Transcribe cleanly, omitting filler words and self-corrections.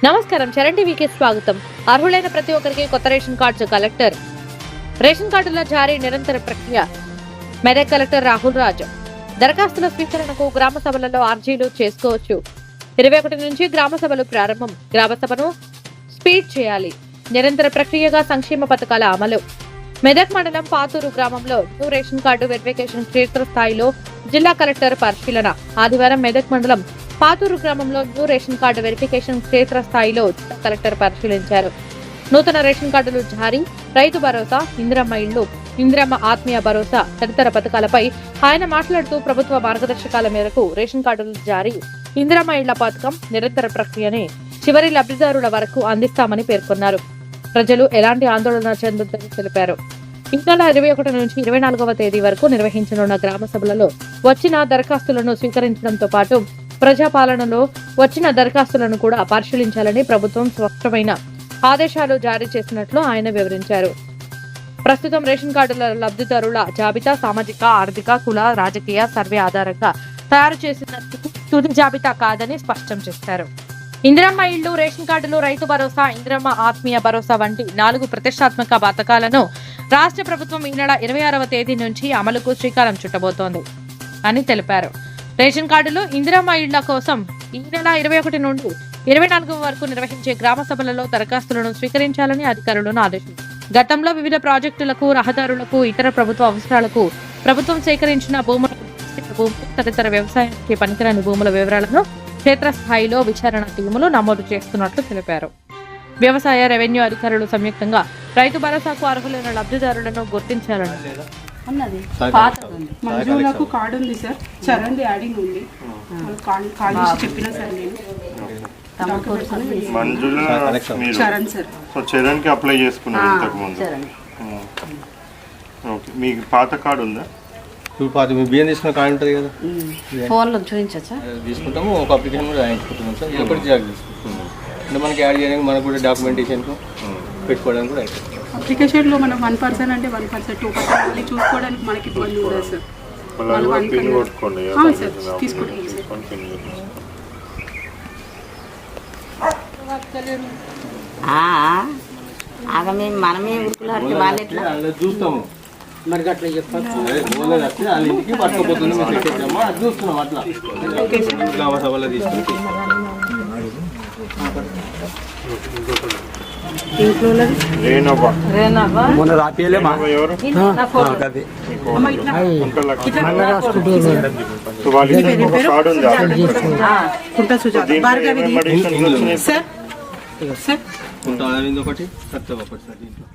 నమస్కారం, చరణ్ టీవీకి స్వాగతం. అర్హులైన ప్రతి ఒక్కరికి కొత్త రేషన్ కార్డు కలెక్టర్ రేషన్ కార్డుల జారీ నిరంతర ప్రక్రియ. మెదక్ కలెక్టర్ రాహుల్ రాజ్ దరఖాస్తుల స్వీకరణకు గ్రామ సభలలో అర్జీలు చేసుకోవచ్చు. 21 నుంచి గ్రామ సభలు ప్రారంభం. గ్రామ సభను స్పీడ్ చేయాలి. నిరంతర ప్రక్రియగా సంక్షేమ పథకాల అమలు. మెదక్ మండలం పాతూరు గ్రామంలో న్యూ రేషన్ కార్డు వెరిఫికేషన్ క్షేత్రస్థాయిలో జిల్లా కలెక్టర్ పరిశీలన. ఆదివారం మెదక్ మండలం పాతూరు గ్రామంలో న్యూ రేషన్ కార్డు వెరిఫికేషన్ క్షేత్రస్థాయిలో జిల్లా కలెక్టర్ పరిశీలించారు. నూతన రేషన్ కార్డులు జారీ, రైతు భరోసా, ఇందిరమ్మ ఇళ్లు, ఇందిరమ్మ ఆత్మీయ భరోసా తదితర పథకాలపై ఆయన మాట్లాడుతూ ప్రభుత్వ మార్గదర్శకాల మేరకు రేషన్ కార్డులు జారీ, ఇందిరమ్మ ఇళ్ల పథకం నిరంతర ప్రక్రియనే చివరి లబ్ధిదారుల వరకు అందిస్తామని పేర్కొన్నారు. ప్రజలు ఎలాంటి ఆందోళన చెందొద్దని తెలిపారు. ఈ నెల 21 నుంచి 24వ తేదీ వరకు నిర్వహించనున్న గ్రామ సభలలో వచ్చిన దరఖాస్తులను స్వీకరించడంతో పాటు ప్రజాపాలనలో వచ్చిన దరఖాస్తులను కూడా పరిశీలించాలని ప్రభుత్వం స్పష్టమైన ఆదేశాలు జారీ చేసినట్లు ఆయన వివరించారు. ప్రస్తుతం రేషన్ కార్డుల లబ్ధిదారుల జాబితా సామాజిక, ఆర్థిక, కుల, రాజకీయ సర్వే ఆధారంగా తయారు చేసిన తుది జాబితా కాదని స్పష్టం చేశారు. ఇందిరమ్మ ఇళ్లు, రేషన్ కార్డులు, రైతు భరోసా, ఇందిరమ్మ ఆత్మీయ భరోసా వంటి 4 ప్రతిష్టాత్మక పథకాలను రాష్ట్ర ప్రభుత్వం ఈ నెల 26వ తేదీ నుంచి అమలుకు శ్రీకారం చుట్టబోతోంది అని తెలిపారు. రేషన్ కార్డులు, ఇందిరమ్మ ఇళ్ల కోసం ఈ నెల 21 నుండి 24 వరకు నిర్వహించే గ్రామ సభలలో దరఖాస్తులను స్వీకరించాలని అధికారులను ఆదేశించారు. గతంలో వివిధ ప్రాజెక్టులకు, రహదారులకు, ఇతర ప్రభుత్వ అవసరాలకు ప్రభుత్వం సేకరించిన భూములు, తదితర వ్యవసాయానికి పనికిరాని భూముల వివరాలను క్షేత్రస్థాయిలో విచారణ టీములు నమోదు చేస్తున్నట్లు తెలిపారు. వ్యవసాయ, రెవెన్యూ అధికారులు సంయుక్తంగా రైతు భరోసాకు అర్హులైన లబ్ధిదారులను గుర్తించాలని మంజులకు కార్డు ఉంది సార్, చరణ్ యాడింగ్ ఉంది. చెప్పిన సార్ నేను చరణ్ సార్. చరణ్ కి అప్లై చేసుకున్నారు ఇంతకు ముందు. ఓకే, మీకు పాత కార్డు ఉందా? పాత మీ బియ్యం తీసుకున్న కార్డు ఉంటుంది కదా, ఫోన్లో చూపించచ్చా? తీసుకుంటాము. ఒక అప్లికేషన్ కూడా రాయించుకుంటున్నాం సార్. ఇది ఒకటి జాగ్రత్త తీసుకుంటున్నాం అంటే మనకి యాడ్ చేయడానికి, మనకు కూడా డాక్యుమెంటేషన్కు పెట్టుకోవడానికి కూడా అవుతుంది. అప్లికేషన్లో మనం 1% అంటే 1%, 2% మళ్ళీ చూసుకోవడానికి మనకి ఇబ్బంది ఉండదు సార్. సార్ తీసుకుంటాం సార్. మనమే ఉరుకులాడితే వాళ్ళు ఎట్లా చూస్తాము మరి అట్లా చెప్పచ్చు. వాళ్ళ ఇంటికి పట్టుకోపోతుంది, మేము పెట్టేసాము. అది చూస్తున్నాం. అట్లా గ్రామ సభలో తీసుకుని మొన్న రాపియలేమా ఒకటి సత్యం ఒకటి సార్. దీంట్లో